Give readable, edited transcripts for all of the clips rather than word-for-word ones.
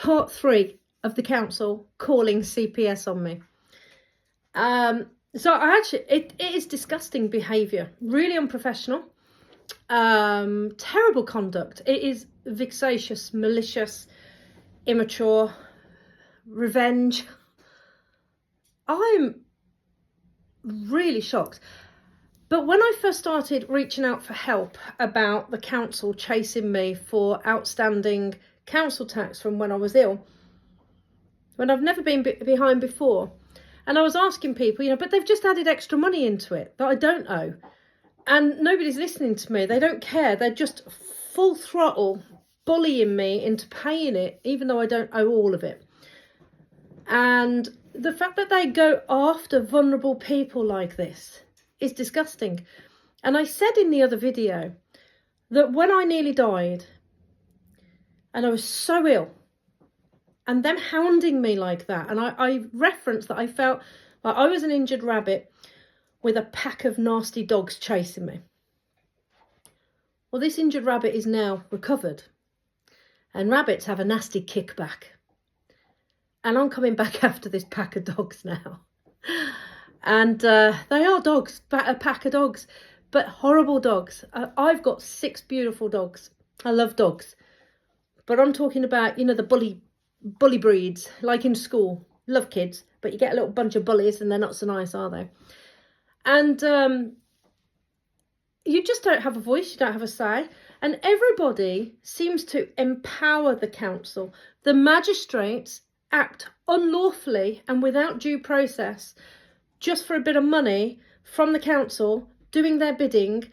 part 3 of the council calling CPS on me. So it is disgusting behaviour, really unprofessional, terrible conduct. It is vexatious, malicious, immature, revenge. I'm really shocked. But when I first started reaching out for help about the council chasing me for outstanding council tax from when I was ill, when I've never been behind before, and I was asking people, but they've just added extra money into it that I don't owe. And nobody's listening to me. They don't care. They're just full throttle bullying me into paying it, even though I don't owe all of it. And the fact that they go after vulnerable people like this is disgusting. And I said in the other video that when I nearly died and I was so ill, and them hounding me like that, and I referenced that I felt like I was an injured rabbit with a pack of nasty dogs chasing me. Well, this injured rabbit is now recovered, and rabbits have a nasty kickback. And I'm coming back after this pack of dogs now. And they are dogs, a pack of dogs, but horrible dogs. I've got 6 beautiful dogs. I love dogs. But I'm talking about, the bully breeds, like in school. Love kids, but you get a little bunch of bullies and they're not so nice, are they? And you just don't have a voice, you don't have a say. And everybody seems to empower the council. The magistrates act unlawfully and without due process, just for a bit of money from the council, doing their bidding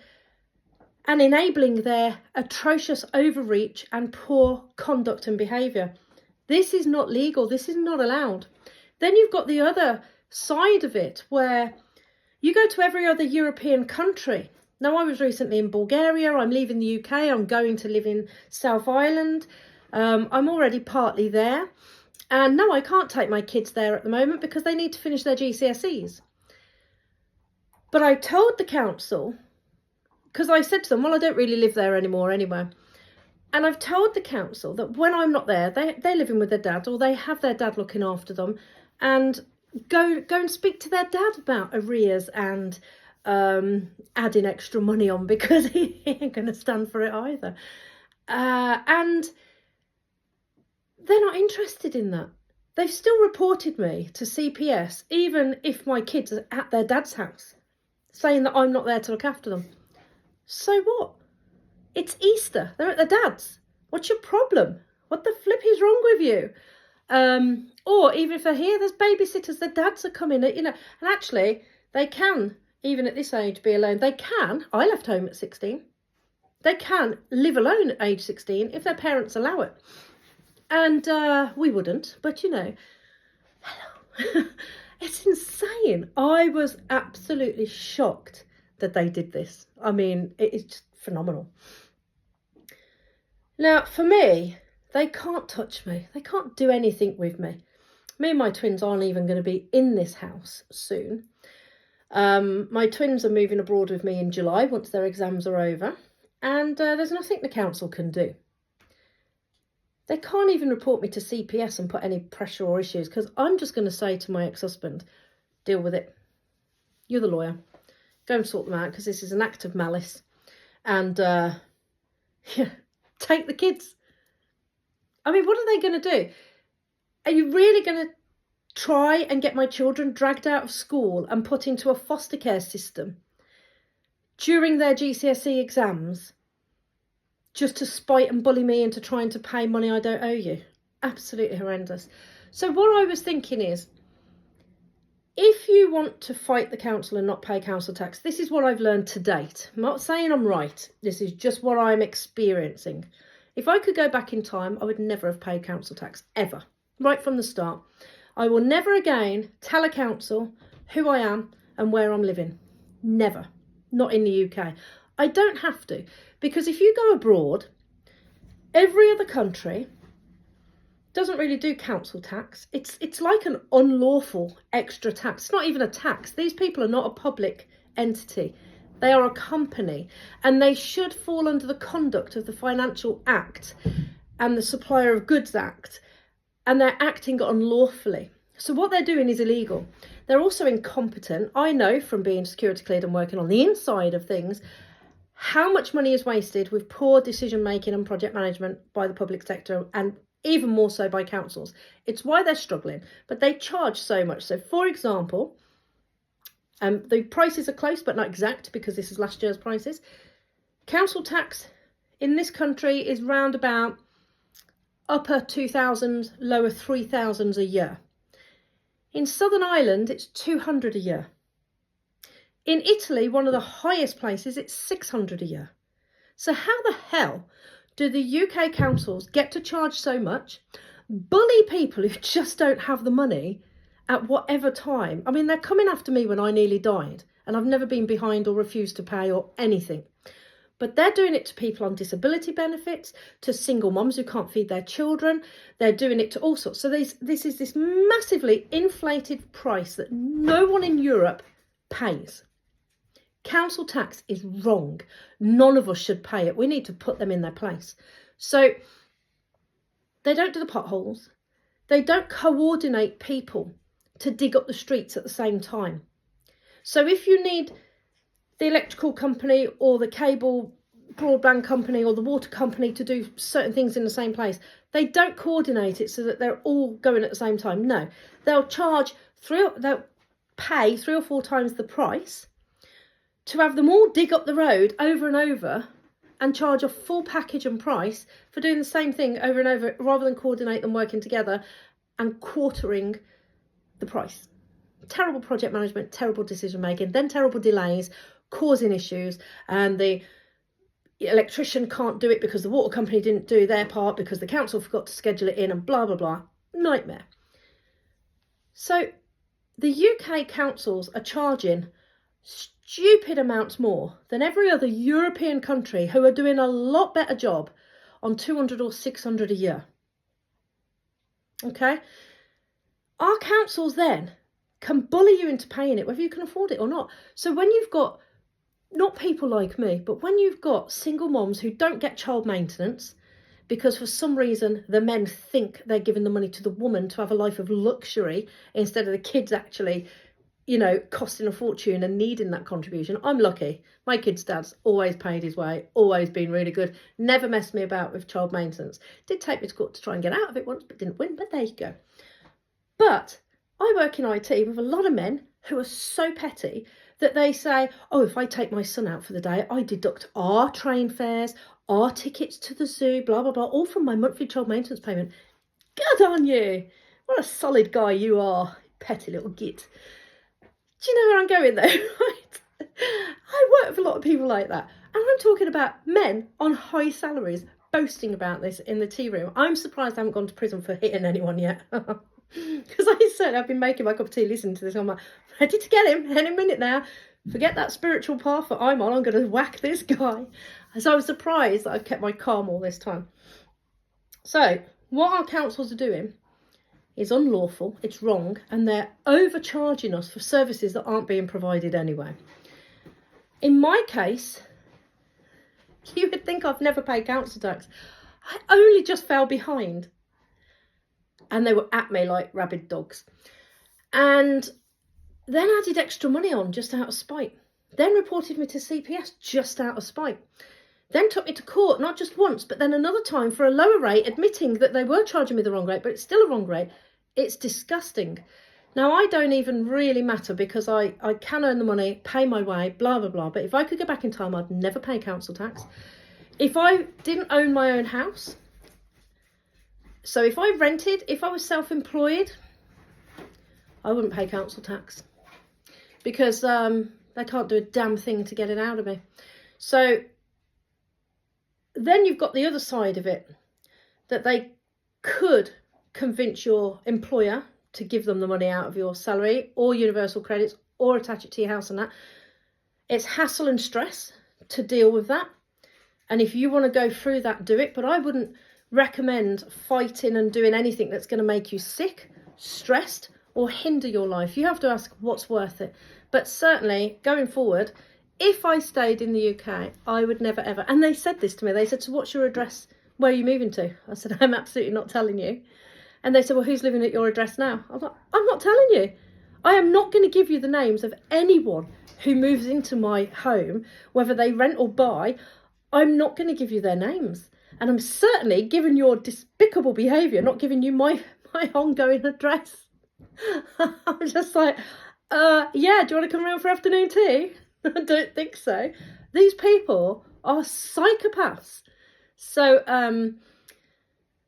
and enabling their atrocious overreach and poor conduct and behaviour. This is not legal. This is not allowed. Then you've got the other side of it where you go to every other European country. Now, I was recently in Bulgaria. I'm leaving the UK. I'm going to live in South Ireland. I'm already partly there. And no, I can't take my kids there at the moment because they need to finish their GCSEs. But I told the council, because I said to them, well, I don't really live there anymore anyway. And I've told the council that when I'm not there, they're living with their dad, or they have their dad looking after them, and go and speak to their dad about arrears and adding extra money on, because he ain't going to stand for it either. And they're not interested in that. They've still reported me to CPS, even if my kids are at their dad's house, saying that I'm not there to look after them. So what? It's Easter. They're at their dad's. What's your problem? What the flip is wrong with you? Or even if they're here, there's babysitters. Their dads are coming, And actually, they can, even at this age, be alone. They can. I left home at 16. They can live alone at age 16 if their parents allow it. And we wouldn't, but hello. It's insane. I was absolutely shocked that they did this. I mean, it is just phenomenal. Now, for me, they can't touch me. They can't do anything with me. Me and my twins aren't even going to be in this house soon. My twins are moving abroad with me in July once their exams are over. And there's nothing the council can do. They can't even report me to CPS and put any pressure or issues, because I'm just going to say to my ex-husband, deal with it. You're the lawyer. Go and sort them out, because this is an act of malice. And take the kids. I mean, what are they going to do? Are you really going to try and get my children dragged out of school and put into a foster care system during their GCSE exams, just to spite and bully me into trying to pay money I don't owe you? Absolutely horrendous. So what I was thinking is, if you want to fight the council and not pay council tax, this is what I've learned to date. I'm not saying I'm right. This is just what I'm experiencing. If I could go back in time, I would never have paid council tax, ever. Right from the start. I will never again tell a council who I am and where I'm living. Never. Not in the UK. I don't have to. Because if you go abroad, every other country doesn't really do council tax. It's like an unlawful extra tax. It's not even a tax. These people are not a public entity. They are a company, and they should fall under the conduct of the Financial Act and the Supplier of Goods Act and they're acting unlawfully. So what they're doing is illegal. They're also incompetent. I know from being security cleared and working on the inside of things how much money is wasted with poor decision making and project management by the public sector, and even more so by councils. It's why they're struggling, but they charge so much. So for example, the prices are close but not exact because this is last year's prices. Council tax in this country is round about upper 2,000s, lower 3,000s a year. In Southern Ireland, it's 200 a year. In Italy, one of the highest places, it's 600 a year. So how the hell do the UK councils get to charge so much, bully people who just don't have the money at whatever time? I mean, they're coming after me when I nearly died, and I've never been behind or refused to pay or anything. But they're doing it to people on disability benefits, to single mums who can't feed their children. They're doing it to all sorts. So this is this massively inflated price that no one in Europe pays. Council tax is wrong. None of us should pay it. We need to put them in their place. So they don't do the potholes. They don't coordinate people to dig up the streets at the same time. So if you need the electrical company or the cable broadband company or the water company to do certain things in the same place, they don't coordinate it so that they're all going at the same time. No, they'll pay 3 or 4 times the price to have them all dig up the road over and over and charge a full package and price for doing the same thing over and over, rather than coordinate them working together and quartering the price. Terrible project management, terrible decision making, then terrible delays, causing issues, and the electrician can't do it because the water company didn't do their part because the council forgot to schedule it in, and blah, blah, blah. Nightmare. So the UK councils are charging stupid amounts more than every other European country who are doing a lot better job on 200 or 600 a year. Okay? Our councils then can bully you into paying it, whether you can afford it or not. So when you've got, not people like me, but when you've got single moms who don't get child maintenance because for some reason the men think they're giving the money to the woman to have a life of luxury instead of the kids actually, you know, costing a fortune and needing that contribution. I'm lucky. My kid's dad's always paid his way, always been really good, never messed me about with child maintenance. Did take me to court to try and get out of it once, but didn't win, but there you go. But I work in IT with a lot of men who are so petty that they say, oh, if I take my son out for the day, I deduct our train fares, our tickets to the zoo, blah, blah, blah, all from my monthly child maintenance payment. Good on you. What a solid guy you are, petty little git. Do you know where I'm going though, right? I work with a lot of people like that. And I'm talking about men on high salaries boasting about this in the tea room. I'm surprised I haven't gone to prison for hitting anyone yet. Because I said I've been making my cup of tea listening to this. I'm like, ready to get him any minute now. Forget that spiritual path that I'm on. I'm going to whack this guy. So I was surprised that I've kept my calm all this time. So what our councils are doing is unlawful, it's wrong, and they're overcharging us for services that aren't being provided anyway. In my case, you would think I've never paid council tax. I only just fell behind. And they were at me like rabid dogs. And then added extra money on just out of spite. Then reported me to CPS just out of spite. Then took me to court, not just once, but then another time for a lower rate, admitting that they were charging me the wrong rate, but it's still a wrong rate. It's disgusting. Now, I don't even really matter because I can earn the money, pay my way, blah, blah, blah. But if I could go back in time, I'd never pay council tax. If I didn't own my own house, so if I rented, if I was self-employed, I wouldn't pay council tax because they can't do a damn thing to get it out of me. So then you've got the other side of it, that they could convince your employer to give them the money out of your salary or universal credits or attach it to your house and that. It's hassle and stress to deal with that. And if you want to go through that, do it. But I wouldn't recommend fighting and doing anything that's going to make you sick, stressed, or hinder your life. You have to ask what's worth it. But certainly, going forward, if I stayed in the UK, I would never ever, and they said this to me, they said, so what's your address, where are you moving to? I said, I'm absolutely not telling you. And they said, well, who's living at your address now? I was like, I'm not telling you. I am not going to give you the names of anyone who moves into my home, whether they rent or buy. I'm not going to give you their names. And I'm certainly, given your despicable behaviour, not giving you my ongoing address. I'm just like, yeah, do you want to come around for afternoon tea? I don't think so. These people are psychopaths. So,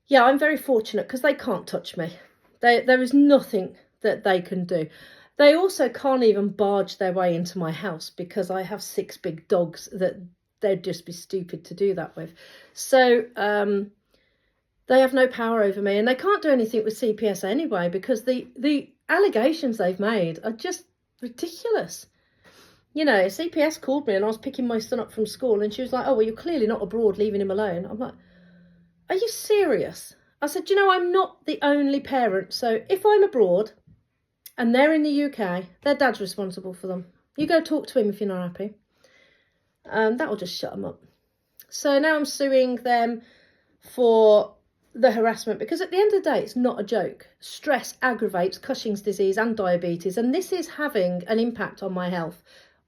yeah, I'm very fortunate because they can't touch me. There is nothing that they can do. They also can't even barge their way into my house because I have 6 big dogs that they'd just be stupid to do that with. So they have no power over me, and they can't do anything with CPS anyway because the allegations they've made are just ridiculous. You know, CPS called me and I was picking my son up from school and she was like, oh, well, you're clearly not abroad, leaving him alone. I'm like, are you serious? I said, you know, I'm not the only parent. So if I'm abroad and they're in the UK, their dad's responsible for them. You go talk to him if you're not happy. That will just shut them up. So now I'm suing them for the harassment because at the end of the day, it's not a joke. Stress aggravates Cushing's disease and diabetes, and this is having an impact on my health.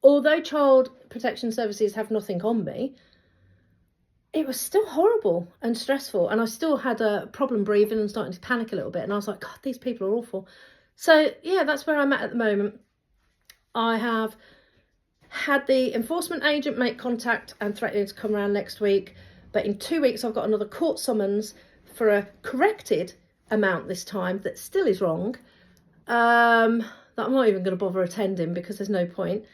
Although Child Protection Services have nothing on me, it was still horrible and stressful, and I still had a problem breathing and starting to panic a little bit, and I was like, God, these people are awful. So yeah, that's where I'm at the moment. I have had the enforcement agent make contact and threatening to come around next week, but in 2 weeks I've got another court summons for a corrected amount this time that still is wrong, that I'm not even going to bother attending because there's no point.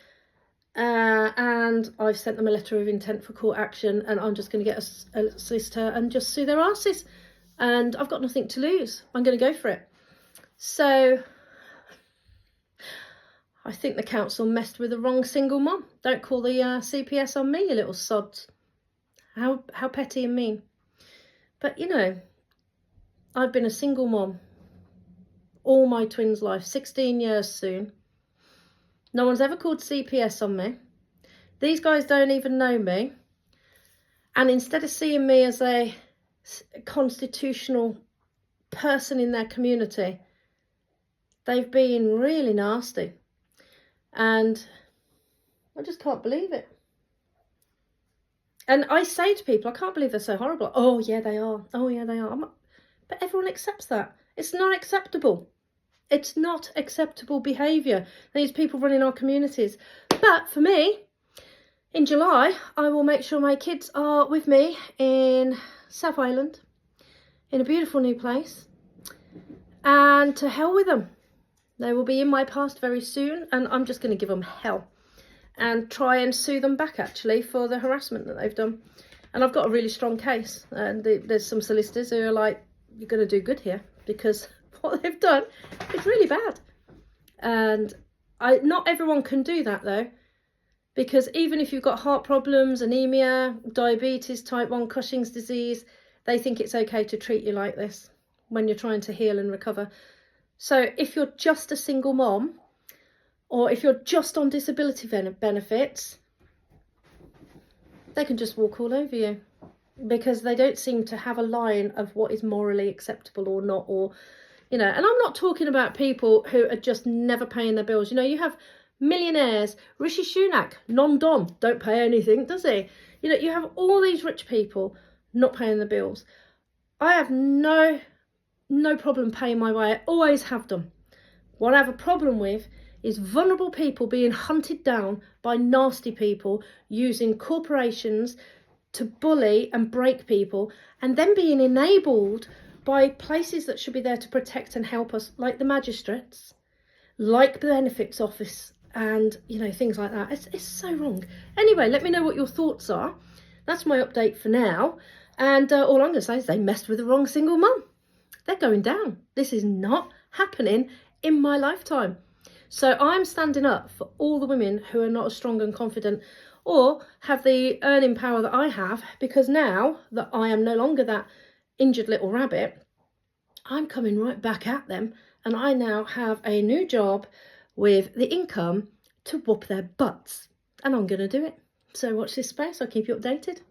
And I've sent them a letter of intent for court action, and I'm just going to get a solicitor and just sue their asses. And I've got nothing to lose. I'm going to go for it. So I think the council messed with the wrong single mum. Don't call the CPS on me, you little sods. How petty and mean. But, you know, I've been a single mum all my twins' life, 16 years soon. No one's ever called CPS on me. These guys don't even know me. And instead of seeing me as a constitutional person in their community, they've been really nasty. And I just can't believe it. And I say to people, I can't believe they're so horrible. Oh, yeah, they are. Oh, yeah, they are. But everyone accepts that. It's not acceptable. It's not acceptable behaviour. These people running our communities. But for me, in July, I will make sure my kids are with me in South Island, in a beautiful new place. And to hell with them. They will be in my past very soon, and I'm just going to give them hell. And try and sue them back, actually, for the harassment that they've done. And I've got a really strong case. And there's some solicitors who are like, you're going to do good here, because what they've done is really bad. And not everyone can do that, though, because even if you've got heart problems, anemia, diabetes, type 1, Cushing's disease, they think it's okay to treat you like this when you're trying to heal and recover. So if you're just a single mom, or if you're just on disability benefits, they can just walk all over you, because they don't seem to have a line of what is morally acceptable or not, or, you know. And I'm not talking about people who are just never paying their bills. You know, you have millionaires. Rishi Sunak, non-dom, don't pay anything, does he? You know, you have all these rich people not paying their bills. I have no problem paying my way. I always have done. What I have a problem with is vulnerable people being hunted down by nasty people using corporations to bully and break people, and then being enabled by places that should be there to protect and help us, like the magistrates, like the benefits office, and, you know, things like that. It's so wrong. Anyway, let me know what your thoughts are. That's my update for now. And all I'm going to say is they messed with the wrong single mum. They're going down. This is not happening in my lifetime. So I'm standing up for all the women who are not as strong and confident or have the earning power that I have, because now that I am no longer that injured little rabbit, I'm coming right back at them, and I now have a new job with the income to whoop their butts, and I'm going to do it. So watch this space. I'll keep you updated.